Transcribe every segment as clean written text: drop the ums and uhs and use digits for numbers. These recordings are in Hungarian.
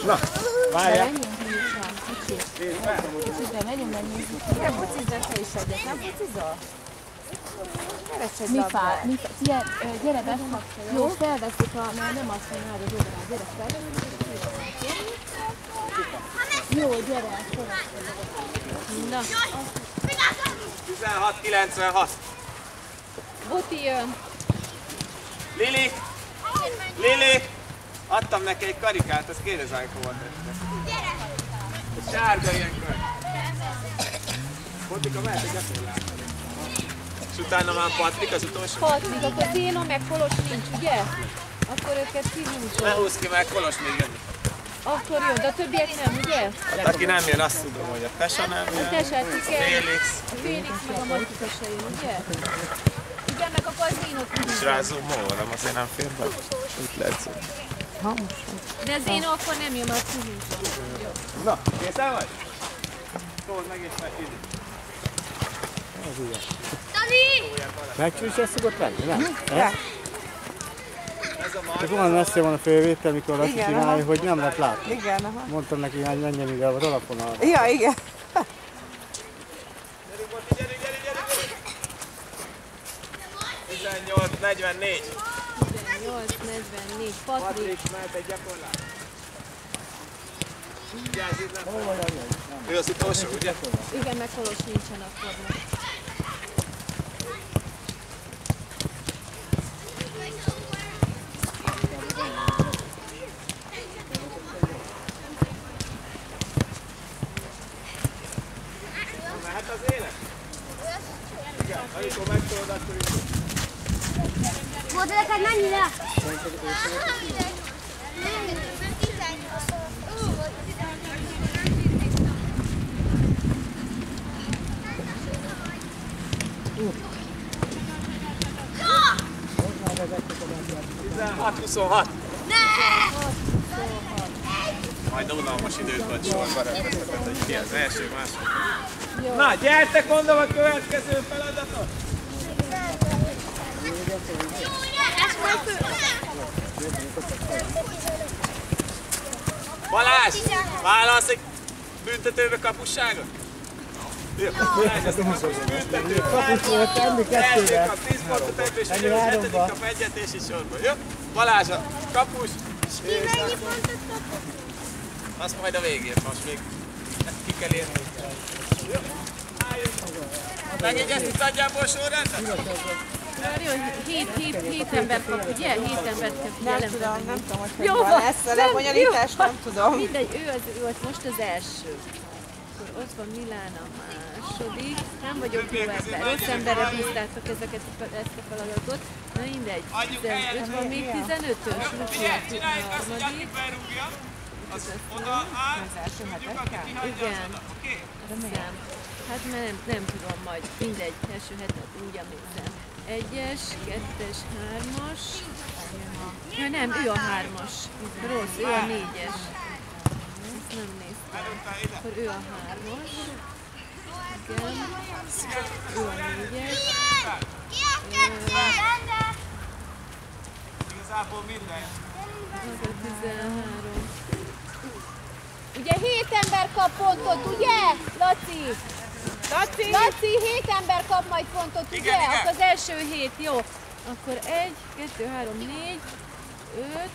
Na, várjál! Megyünk megnézni. Igen, bucizzál te is egyet, nem bucizol? Mi fáj? Gyere be, jó, felveszik a, mert nem azt mondja, hogy az oldalán, gyere fel. Jó, gyere, na. 16-96. Buti jön. Lili! Lili! Adtam neki egy karikát, azt kérdezem, hogy hova tette. Sárga ilyenkor. Botika, mehet egy eszélát. És utána már Patrik az utolsó? Patrik, akkor Zéna meg Kolos nincs, ugye? Akkor őket hívunk. Ne húzz ki, mert Kolos még jön. Akkor jön, de a többiek nem, ugye? Hát aki nem jön, azt tudom, hogy a Tesa nem jön, a Félix. A Félix meg a Martika se jön, ugye? Igen, meg akkor az Zénot És rázó móram, azért nem fér be. Itt lehet szó. de Zéna akkor nem jön, mert tűnünk. Na, készen vagy? Told meg és meg ide. Az ugye. Megcsúszás szokott lenni, nem? Ez olyan messze van a fölvétel, mikor azt csinálja, hogy nem lehet látni. Igen, aha. Mondtam neki, hogy menjen ide a telefonál. Ja, igen. 18-44. 18-44, Patrik. Mehet egy gyakorlás. Ő az utolsó, ugye? Igen, meg Kolos nincsen akkor most. Mehet az élet? Igen, amikor megtolod, akkor is. Volt neked mennyire? Hát 26. Majd unalmas időt vagy sorba rendeztetett, hogy ki az első, második. Na, gyertek, mondom a következő feladatot! Balázs! Válasz egy büntetőbe kapusságot? Jó, Balázs, ezt a büntető. Első kap 10 pontot ebből, és a 7. kap egyet, és így sorban. Jó? Balázs a kapus. Mennyi pontot kapott? Azt majd a végén, most még ki kell érni. Jó? Megjegyeztük nagyjából sorrendet? Jó, 7 ember kap, ugye? 7 embert kell figyelembe. Nem tudom, hogy Jó hogy van, lesz a lebonyolítás, nem tudom. Mindegy, ő volt most az első. Akkor ott van Milán a második. Nem vagyok jó ember. Rossz emberre bíztátok ezt a feladatot. Na mindegy. 15 van még 15-ös. Figyelj, csináljuk azt, hogy aki berúgja, az oda áll, tudjuk, aki kihagyja, az oda. Oké? Igen. Hát nem tudom majd. Mindegy, első hetet úgy emlékszem. 1-es, 2-es, 3-as. Ja, nem, ő a 3-as. Rossz, ő a 4-es. Ezt nem néztem. Akkor ő a 3-as. Igen. Ő a 4-es. Igazából minden. Az a 13. Ugye 7 ember kap pontot, ugye, Laci? Laci, 7 ember kap majd pontot, ugye? Igen. Akkor az első 7, jó. Akkor 1, 2, 3, 4, 5,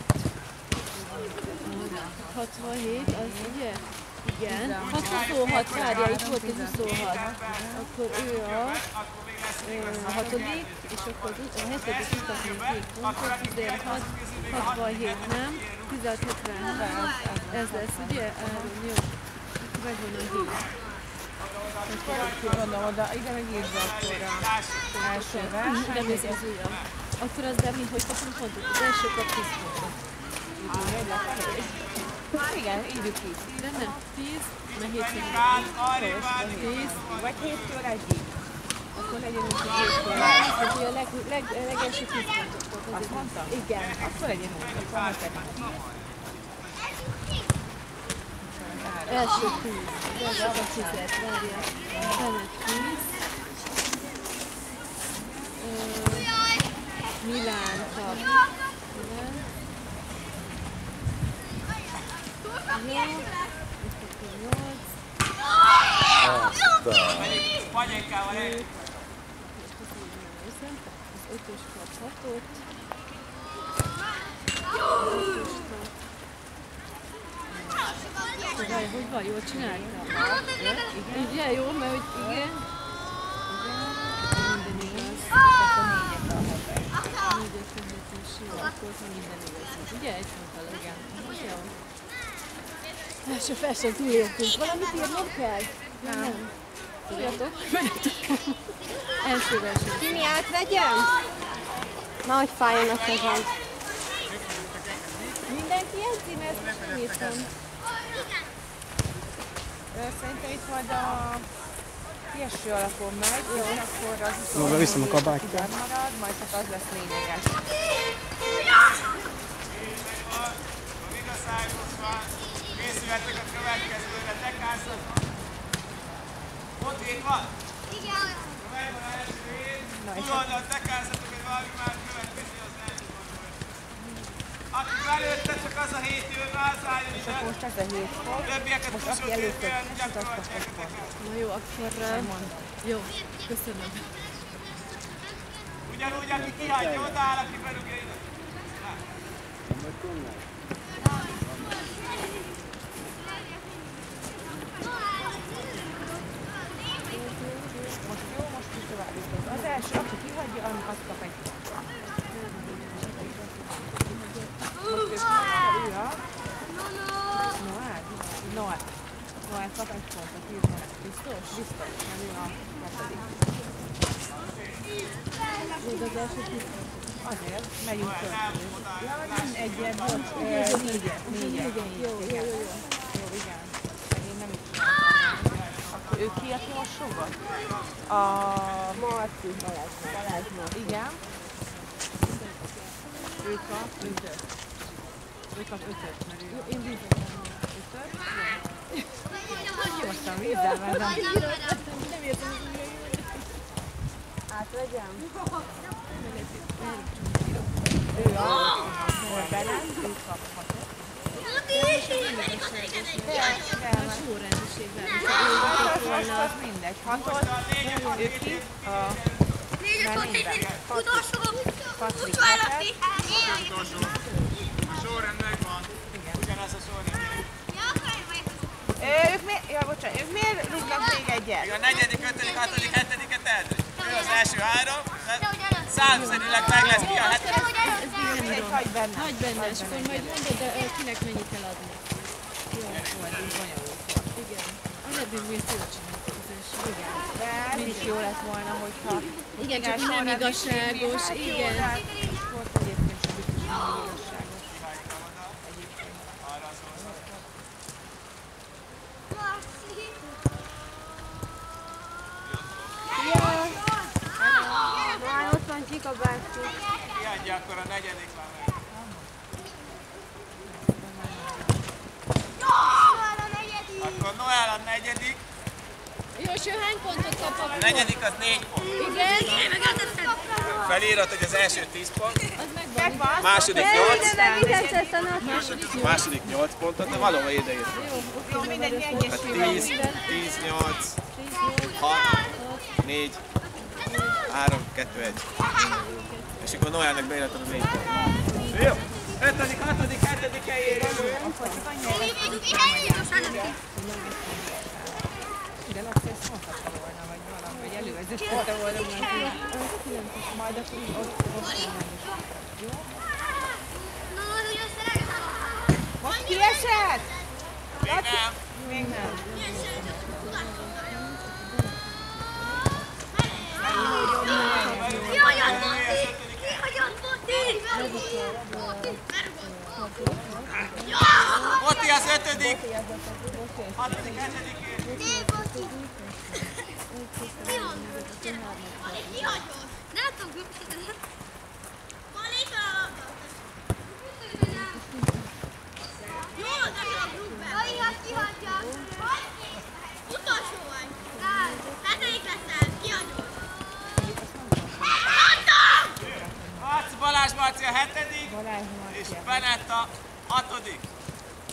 67, az ugye? Igen. 26, várjál, itt volt egy 26. Akkor ő a 6. és akkor a 7. kap még 2 pontot, 16, 67, nem? 16, 73, ez lesz, ugye? Jó. Megvan a 7. Mondom, oda, ide meg írd be akkor az első verseny. De nézd az ujjam. Akkor az, de mi, hogy kapunk pontot? Az első kap 10 pontot. Igen, írjuk ki. De nem, 10, mert 7 10, Vagy 7-től 1-ig. akkor legyen úgy, hogy 7-től. Hogy a legelső 10 pontot kap. Azt mondtam? Igen. Akkor legyen úgy, akkor most legyen. Első 10. Az első 10-et, várjál. Előtt 10. Milán kap. Panyénkával el. Az 5-ös kap 6-ot. Hogy van, jól csináltam? Igen, jó, mert hogy igen. Minden igaz. Akkor 4-et és jó, akkor minden igaz. Ugye? Egy fonttal, igen. Jó. Fel sem túléltünk. Valamit írnom kell? Nem. Tudjatok? Első verseny. Timi, átvegyem? Na, hogy fájjon a kezem. Mindenki edzi, mert most nem írtam. Szerintem itt majd a kieső alapon megy, jó, akkor az Maga viszem a kabátját. marad, majd csak az lesz lényeges. Készülhettek a következőre, tekázzatok. Ott hét van? Igen. Megvan az első hét. Túloldalt tekázzatok, hogy valami már következő az első gondolat. Aki belőtte, csak az a hét jön, az álljon ide. Most ez a 7 fog. Többieket Most puszott aki előtt olyan esik, azt gyakorlatják a kapott. tekázt. Na jó, akkor... Jó, köszönöm. Ugyanúgy, aki kihagyja, odaáll, aki berúgja ide. Most jó, most is tovább jutott. Az első, aki kihagyja, azt kap egy pontot. Most ő a... Noel kap egy pontot, írtam. Biztos? Biztos, mert ő a hatodik. Azért, megyünk következő. Ja, nem egyet, bocs, négyet. Jó, igen. Én nem is csináltam. Akkor ő ki, aki most rúgott? A... Marci, Balázs. Igen. Ő kap 5-öt. Ő kap 5-öt, mert ő... Én vízzel. 5-öt? Gyorsan vízzel, mert nem... Nem értem, hogy Átvegyem? Ő a bele, ő kap 6-ot. a sorrendiségben. Az mindegy, 6-ot, ő ki a mennyben. Patrik hetet. A sorrend megvan. Ugyanaz a sorrend. Ők miért rúgnak még egyet? A 4., 5., 6., 7-et eldős. Ő az első 3, számszerűleg meg lesz ki a 7. Ez még nem írom. Hagyj benne. Hagyj benne, és akkor majd mondod, de kinek mennyit kell adni. Jó, ez bonyolult. Igen. Az eddig még jól csináltuk az első. Igen. De ez is jó lett volna, hogyha... Igen, csak nem igazságos. Igen. Sport egyébként sem biztos, hogy nem igazságos. Már ott van Csika bácsi. Kiadja, akkor a 4. van meg. Akkor Noel a 4. Jóső, hány pontot kap a A 4. az 4 pont. Igen? Felírod, hogy az első 10 pont. Az megvan. Második 8. Második 8 pontot, de valahol ide írt. Jó, mindegy, mi egyes Hát 10, 8, 6, 4, 3, 2, 1. És akkor Noelnek beírhatod a 4 pont. Jó! 5., 6., 7. helyére. De Laci ezt mondhatta volna, vagy valami, vagy elővezetette volna. Majd ott jó? Most kiesett? Még nem. Még nem. Boti az 5. 6., 7. Nem tudom különböztetni. Van itt a labda. Jó, de a grupbe. Jaj, kihagyja. Utolsó vagy. 7. leszel, kihagyod. Balázs Marci a 7. Balázs Marci és a 7. Benett a 6.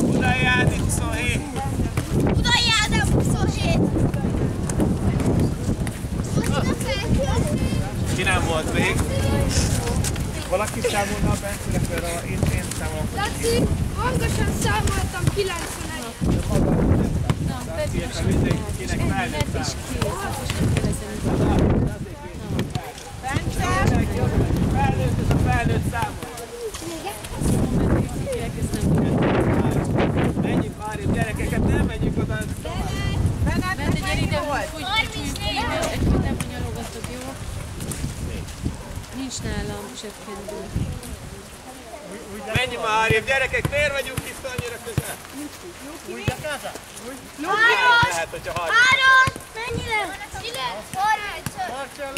Budai Ádi 27. Budai Ádám 27. Ki nem volt még? Valaki számolna a Bencinek, mert én számolok. Laci, hangosan számoltam 91. Na, Peti is Mindenkinek felnőtt is szám. kész, hát most nem kérdezem. Felnőtt, ez a felnőtt számol. Menjünk arrébb, gyerekeket, nem menjünk oda. Benned Gyere ide, volt? hogy egy nem nyalogatod, jó? Nincs nálam zsebkendő. Menjünk már arrébb, gyerekek, miért vagyunk itt annyira közel? Lehet, hogyha halljuk. Áron, mennyire? 9, 35.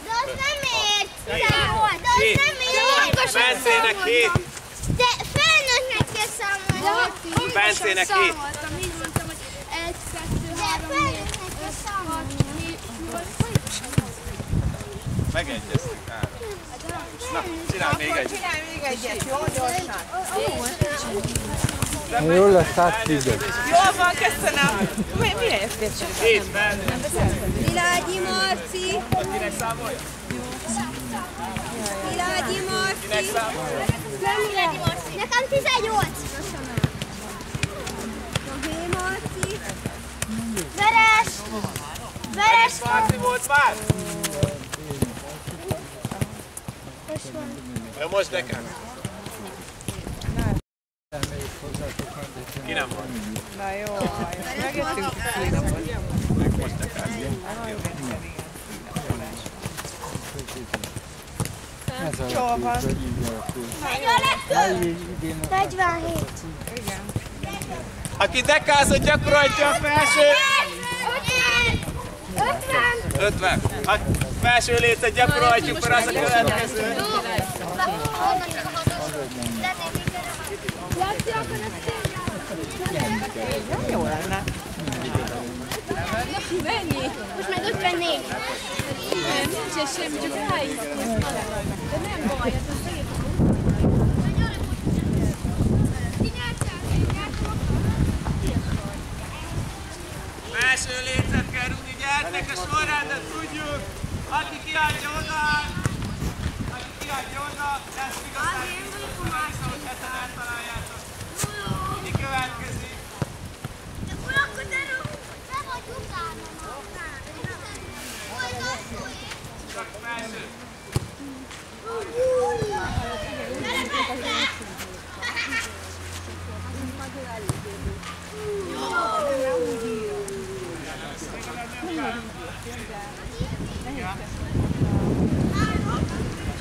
De az nem ért. De az nem ért. Bencének 7. De felnőttnek kell számolni. Bencének 7. Számoltam, így mondtam, hogy 1, 2, 3, 4, 5, 6, 7, 8. Megegyeztünk, Áron. Na, csinálj még egy. Csinálj még egyet, jó? Gyorsan. Jól lesz, átfigyelj. Jól van, köszönöm. Mire jöttél csak? 7 felnőtt. Világyi Marci. Kinek számolja? Világyi Marci. Kinek számolja? Világyi Marci. Nekem 18. Mahé Marci. Veres. Veres Marci volt már? Jó, most nekem. Ki nem van? Na jó, megjöttünk Kínapot. Most nekem. Jól van. Mennyi a legtöbb? 47. Aki dekázott, gyakorolja a felső. 50. 50. A felső lécet gyakoroljuk, mert az a következő. Jó lenne. Mennyi? Most meg 54. Nem, nincsen semmi, csak ráisztünk. De nem baj, ez a szép. Felső lécet kell rúgni, gyertek a sorrendet, tudjuk. Aki kiállja oda, lesz igazán vissza, hogy heten eltaláljátok. Ki következik? De akkor te vagy utána. Csak felső.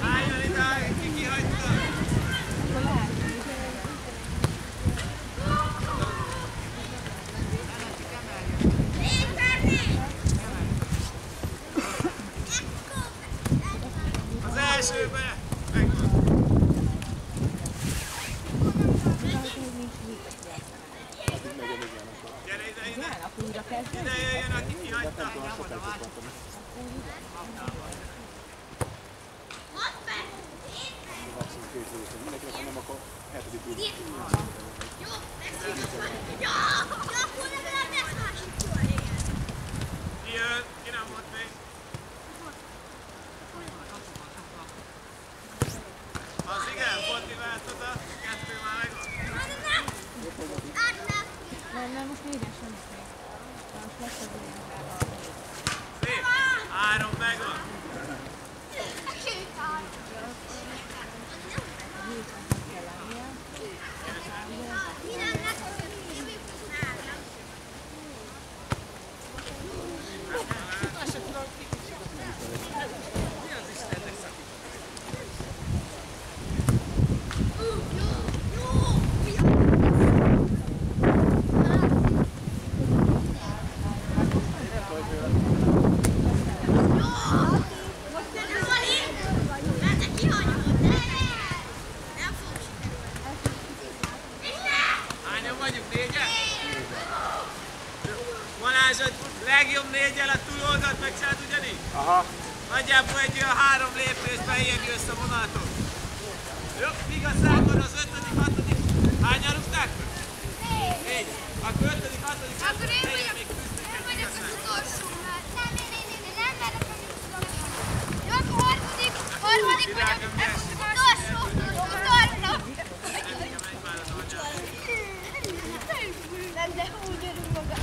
Álljon ide, ki kihagyta. Az elsőbe. Megvan. Gyere ide. Ide jöjjön, aki kihagyta. Ki jön? Ki nem volt még? Az igen, motiváltad a kettő már megvan. Nem, most négyes sem szép. Most lesz az ilyen. Szép. 3 megvan. Hányan vagyunk? 4-en? Balázs, a legjobb 4-jel a túloldalt megcsinált ugyanígy? Aha. Nagyjából egy olyan 3 lépésben ilyen jössz a vonatok. Jó, igazságon az 5., 6. Hányan rúgták? de úgy örül maga.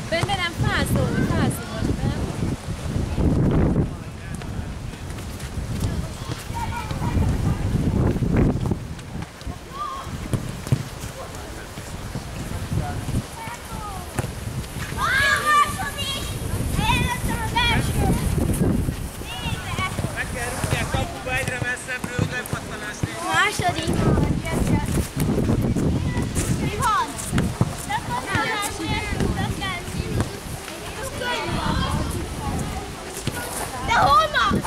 Benne nem fázol, nem? Meg kell rúgni a kapuba egyre messzebbről, hogy nem pattanás nincs. Második. Mi van? De hol van?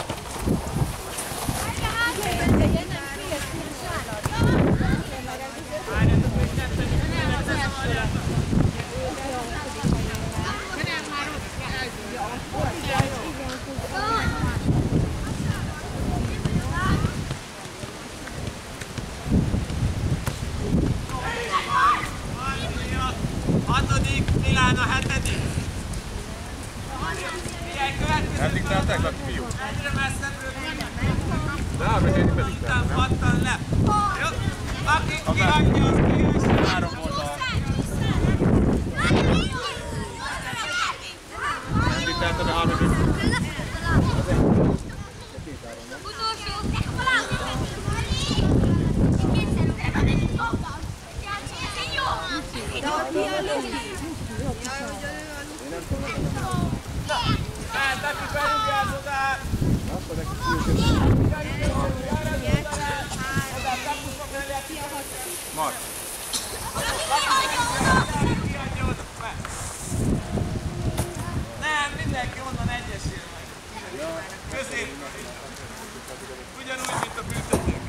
Hatodik, Milán a hetedik. Figyelj, következő. Eldiktálták, Laki fiú? Egyre messzebbről De hát, meg én pedig után pattan le. Jó? Aki kihagyja, az kihagyja. 3 oldal. Eldiktáltad a 3. Hát, aki berúgja az oda. Mark. Nem, mindenki onnan egyesél meg. Közép. Ugyanúgy, mint a büntetők.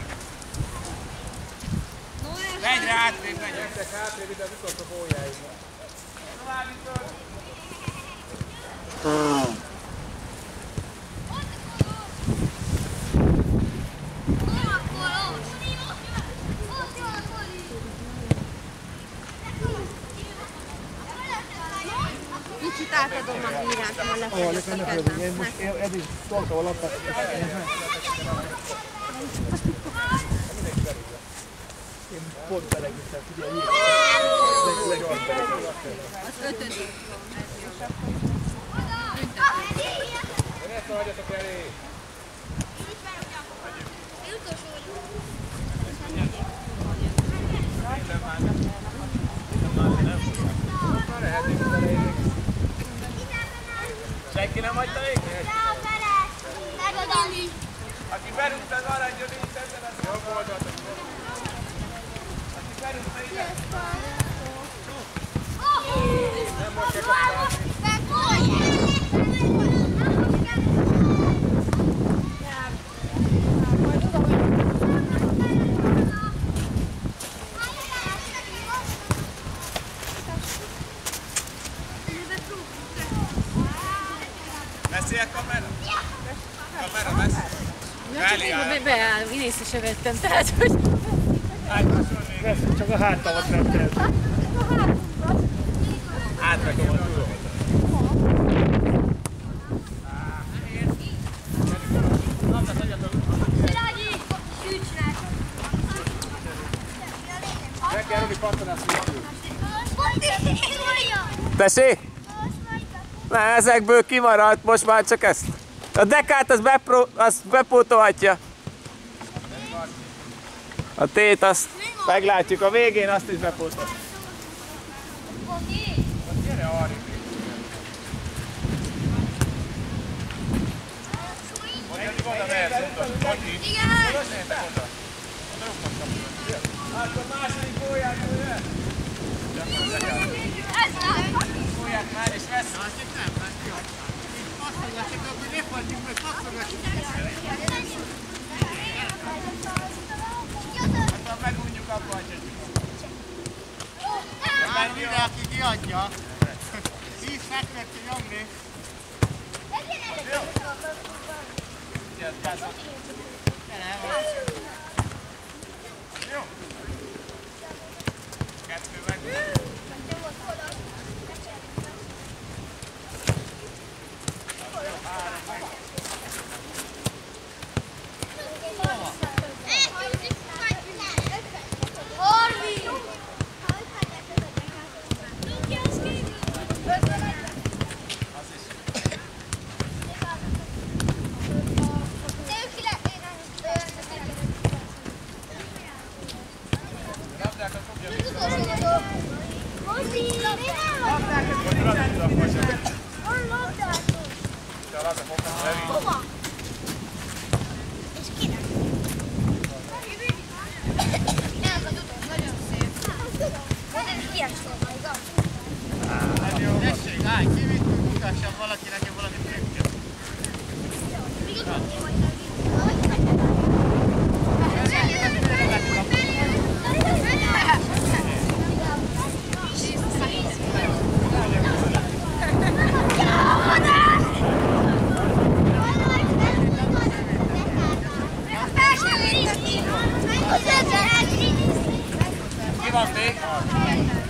Egyre hátrébb megyünk. Mentek hátrébb ide az utolsó bójáig. Továbbítod. Kicsit átadom az írát, ha Nekem ne fölöm, én most eddig toltam a labdát. Én pont belegítem, figyelj, az 5. Ne szaladjatok elé! Senki nem hagyta még? Megadom. Aki berúgta az aranyja, nincs ezen az jobb oldalt. Aki berúgta ide. Nem most ilyen kamera? Kamera vesz? Beállom, én észre se vettem, tehát hogy... Csak a hátamat nem kell. Átrakom a túlót. Meg kell Rudi pattanászni. Tessék? Na, ezekből kimaradt, most már csak ezt. A dekát azt bepótolhatja. A tét azt meglátjuk, a végén azt is bepótol. Gyere arra. Van a versenyt, Akkor második gólyát jön. Gólyát már is vesz. Akkor megunjuk abba a csöcsöt. Már mindenki kiadja. 10 fekvett nyomni. Jó. Kettő meg. Tessék, állj, kivittünk, mutassam valaki nekem valami trükköt. Ki van még?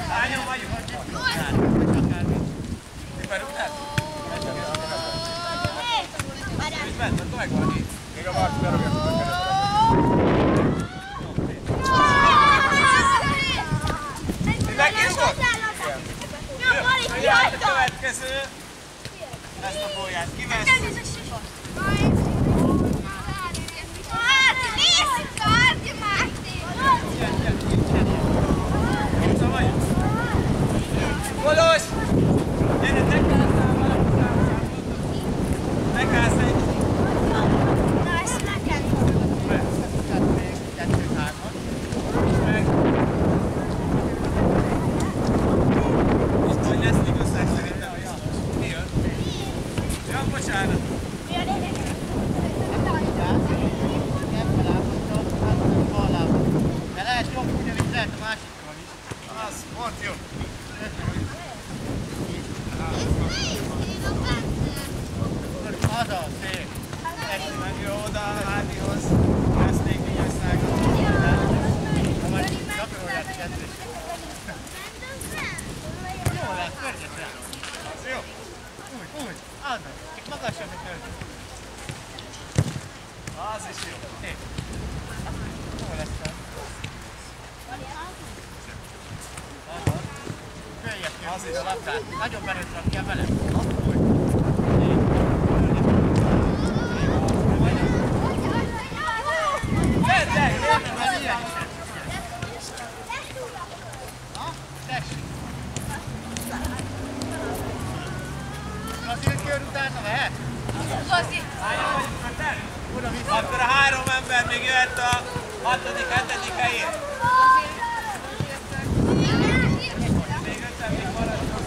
Hányan vagyunk? Bent, akkor megvan itt. Még a Marci berogja tudok keresztül. Mindenki is volt? Jöjjön a következő. Ezt a gólyát kivesz. Kolos! Gyere, tekázzál valaki! Tekász egy! Na, ezt neked! Meg! Itt vagy lesz igazság szerintem a János. Mi jön? Ja, bocsánat! De lehet jobb, ugyanis lehet a másikon is. Az, pont jó! Haza, szép. Esni meg jó oda a hádihoz. Vesznék igazságot. Ha majd gyakorolják kettős. Jó lesz, pörgess el. Az jó? Úgy, adna. Csak magasabb, hogy pörgess. Az is jó. Szép. Jó lesz el. Följebb kell húzni a labdát. Nagyon belőtt rakjál vele. Akkor a 3 ember még jöhet a 6., 7. helyén. Még 5 még maradnak.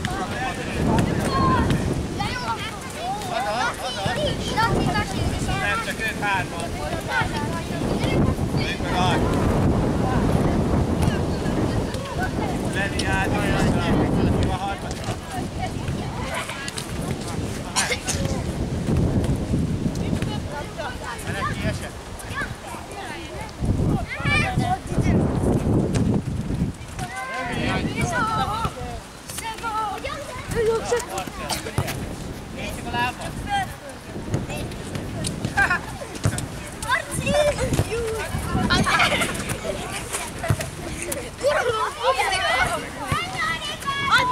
Nem, csak ők 3-an. Ők meg 6. Lenni Ádi, ki a 3. Add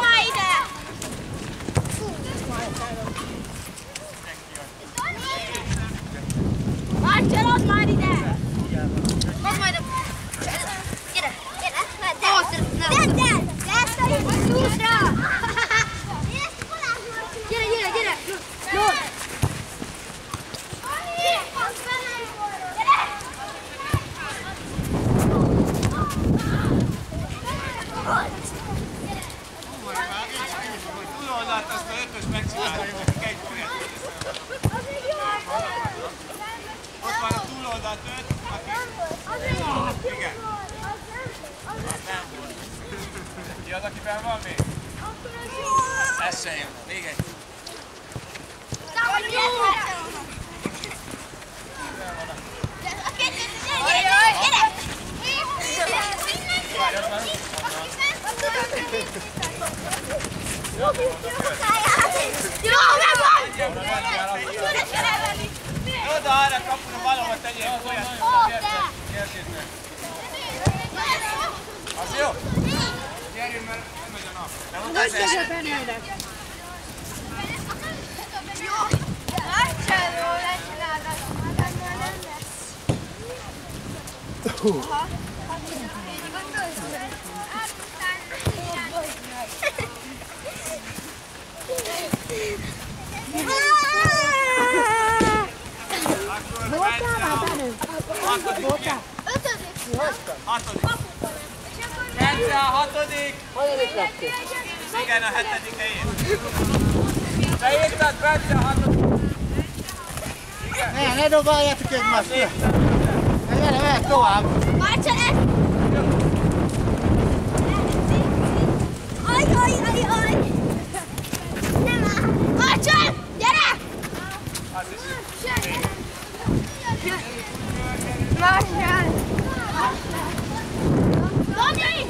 már ide! Marcel, add már ide! Add már ide! Gyere, gyere! Vedd el! Lesz a jó szúsra! Gyere, gyere, gyere! Jó! Túloldalt azt a ötös megcsinálja, hogy nekik egy olyat. Ott van a túloldalt öt, aki... Igen. Nem volt. Ki az, akiben van még? Ez se jön. Még egy. Jó, megvan! Oda arra kapura valahol tegyél olyat. Értétek. Az jó? Gyerjünk, mert nem megy a nap. Nem ott az első. Marcello, lecsinálod. Bence a hatodik. Igen, a hetedik helyén. Te írtad, Bence a hatodik. Ne dobáljátok egymást! Gyere, mehet tovább! Marcel, ez! Aj! Nem áll! Marcel, gyere! Marcel! Dani!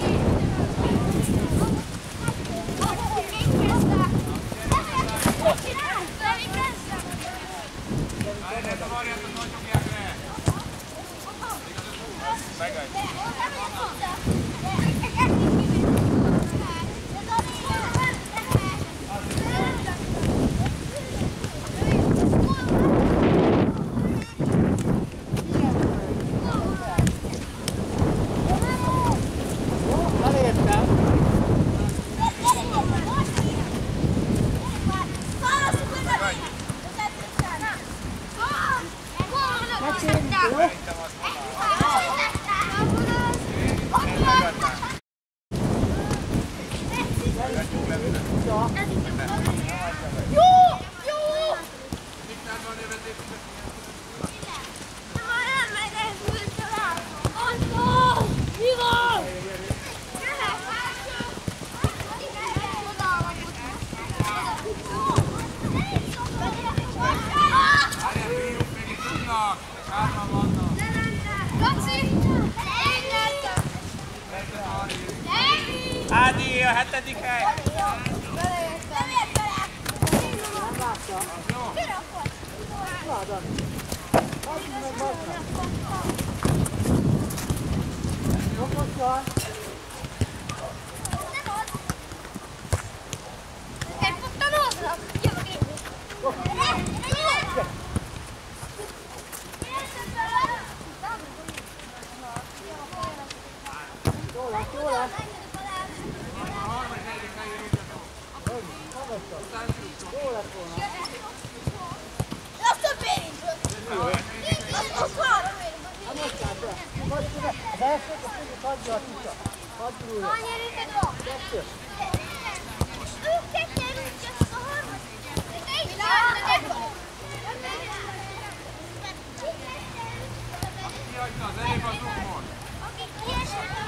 Ádi, a hetedik hely.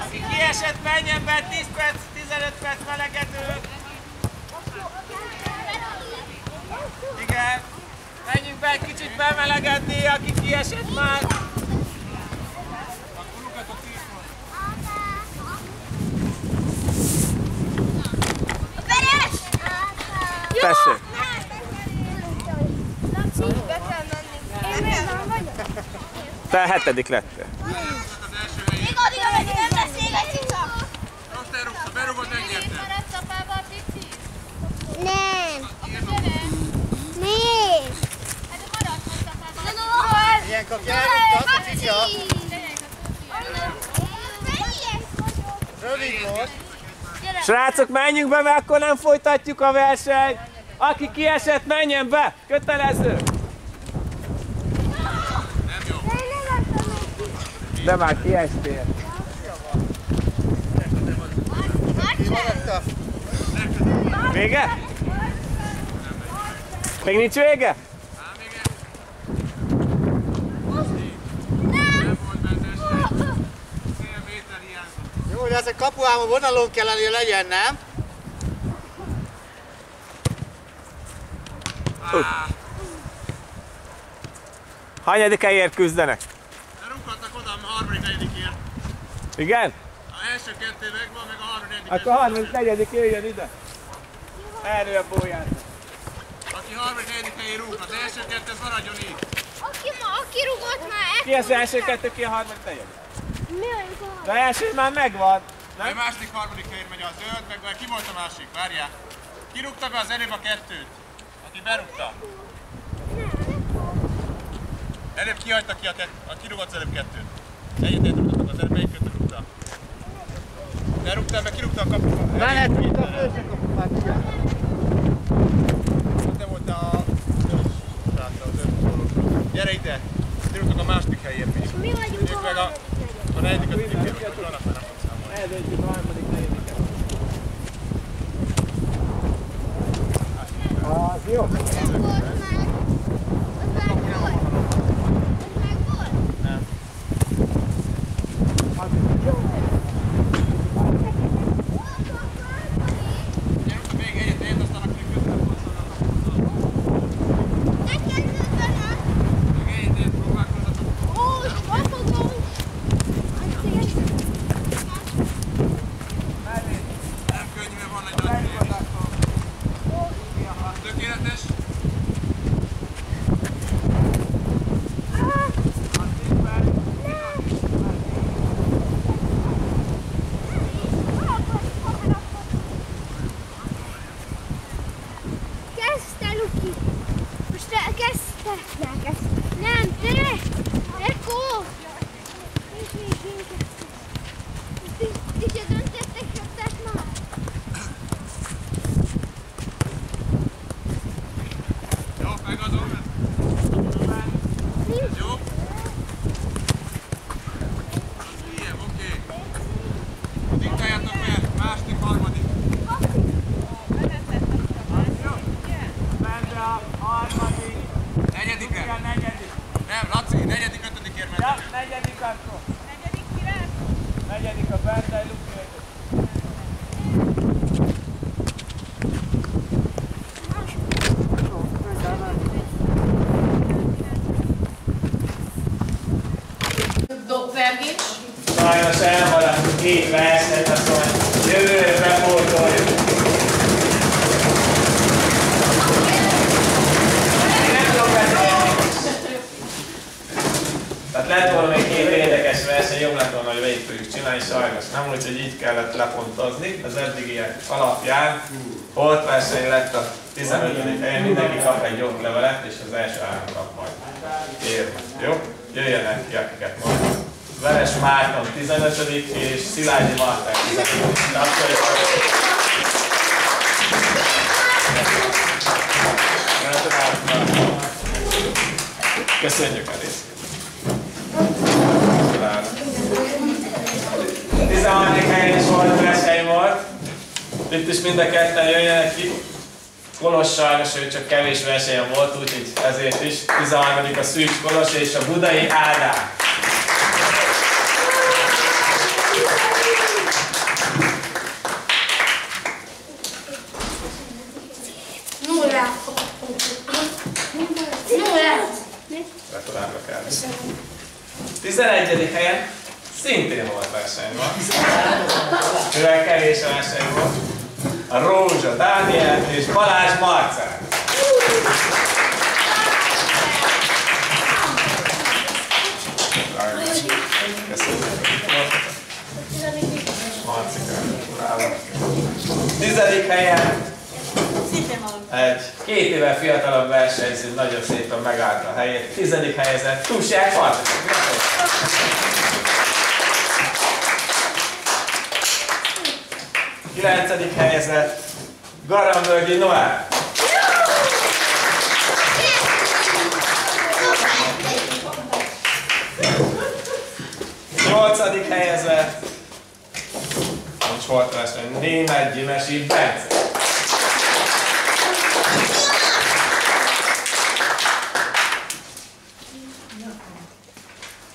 Aki kiesett, menjen be, 10 perc, 15 perc melegedő. Igen. Menjünk be egy kicsit bemelegedni, aki kiesett már. tessék. Te 7. lettél. Még addig, ameddig nem lesz még egy cica. Azt elrúgta, berúgod, megnyerted. Nem. Még. Ilyen kapja, elrúgtak a cica. Rövid volt. Srácok, menjünk be, mert akkor nem folytatjuk a versenyt. Aki kiesett, menjen be. Kötelező. De már kiestél. Vége? Még nincs vége? Jó, de ez a kapuám a vonalon kellene, hogy legyen, nem? Hanyadik helyért küzdenek? Rúghatnak oda a harmadik, negyedikért. Igen? A első 2 megvan, meg a harmadik, negyedik. Akkor a harmadik, negyedik jöjjön ide. Erről a bóját. Aki harmadik, negyedik helyén rúg, az első 2 maradjon így. Aki rúgott már Ki az első 2, ki a harmadik, negyedik? Mi olyan? De első már megvan. A második, harmadik helyén megy a zöld, meg ki volt a másik? Várjál. Ki rúgta be az előbb a 2-t? Aki berúgta. Előbb kihagyta ki ki rúgott az előbb 2-t. Egyet rúgtatok az előbb, melyik 2 rúgta? Te rúgtál, meg kirúgta a kapukat. Bennett rúgta a főső kapufát, igen. Te volt a gyere ide! Kirúgtak a második helyért is. Mi vagyunk Ők meg a negyedik, ötödikért, hogy vannak, mert nem tudsz számolni. Eldöntjük a harmadik, negyediket. Az jó. Negyedik a Bernday Luki. Dobvergés. Sajnos elmaradtunk 2 versenyt, akkor jövőre bepótoljuk. Tehát lett volna még 2 érdekes verseny, jobb lett volna, hogy végig tudjuk csinálni, sajnos nem, úgyhogy így kellett lepontozni. Az eddigiek alapján holtverseny lett a 15. helyen, mindenki kap egy joglevelet, és az első 3 kap majd érmet. Jó? Jöjjenek ki, akiket majd. Veres Márton 15. és Szilágyi Marták 15. Köszönjük a részt! 13. helyen is volt verseny volt. Itt is mind a ketten jöjjenek ki. Kolos sajnos, ő csak kevés versenyen volt, úgyhogy ezért is. 13. a Szűcs Kolos és a Budai Ádám. Gratulálok el. 11. helyen szintén volt verseny volt. Mivel kevés verseny volt. a Rózsa Dániel és Balázs Marcell. Tizedik helyen egy 2 éve fiatalabb versenyző nagyon szépen megállt a helyét. 10. helyezett Tusják Marcell. 9. helyezett Garambölgyi Noel. 8. helyezett nincs holtverseny, Németh Gyimesi Bence.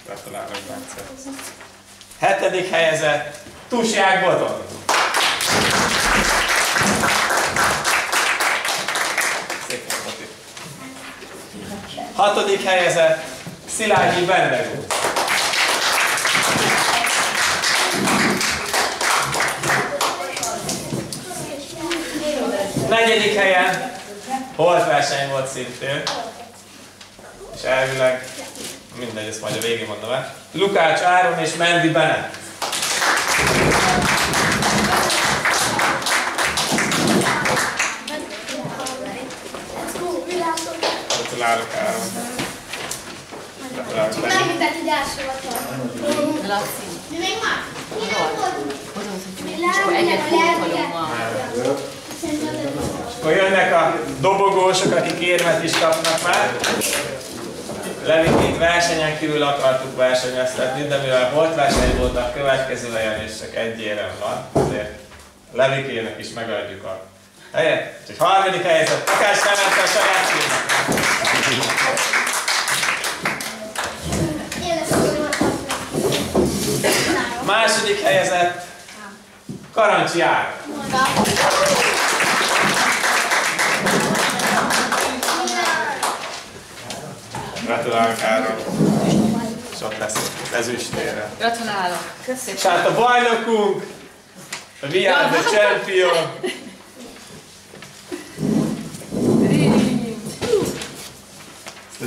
Gratulálok, Bence. 7. helyezett Tusják Botond. Szépen, Boti. 6. helyezett Szilágyi Bendegó. 4. helyen holtverseny volt szintén, és elvileg mindegy, ezt majd a végén mondom el. Lukács Áron és Mendi Bene. Gratulálok Áron. Gratulálok Mendi. Megmutat, hogy első volt. Laci. Mi még már? Csak egyet pótolom. Akkor jönnek a dobogósok, akik érmet is kapnak már. Levikét versenyen kívül akartuk versenyeztetni, de mivel volt verseny volt, a következő helyen és csak egy érem van, azért Levikének is megadjuk a helyet. Úgyhogy 3. helyezett Takás Levente a saját címnek. 2. helyezett Karancsi Áron. Gratulálok Áron. És ott lesz az ezüstérre. Gratulálok. És hát a bajnokunk, a We Are The Champion.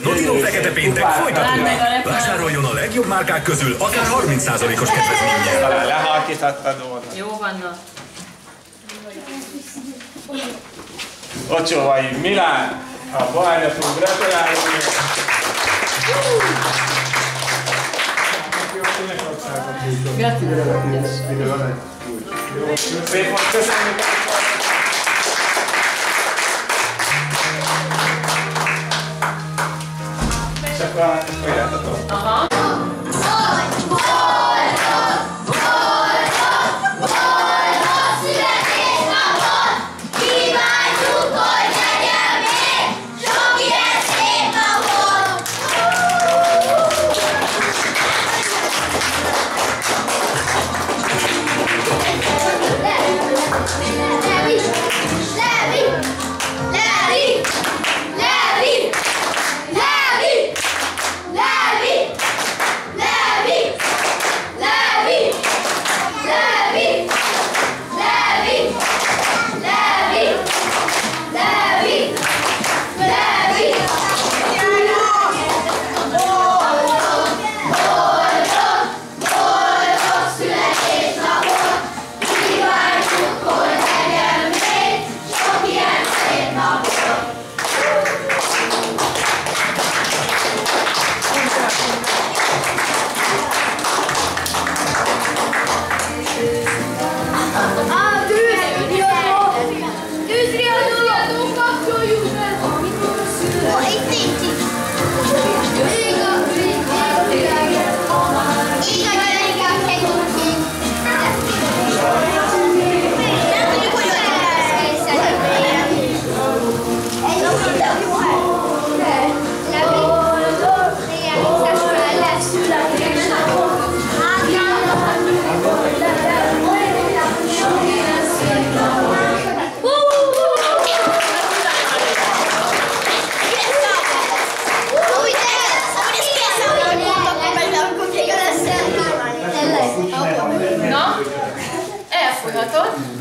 Notino Fekete Péntek folytatódik. Vásároljon a legjobb márkák közül akár 30%-os kedvezménnyel. Talán lehalkíthattad volna. Jó vannak. Ocsóvai Milán, a bajnokunk, gratulálunk! Szép volt, köszönjük! És akkor folytathatom. Aha. Na, elfolyhatod.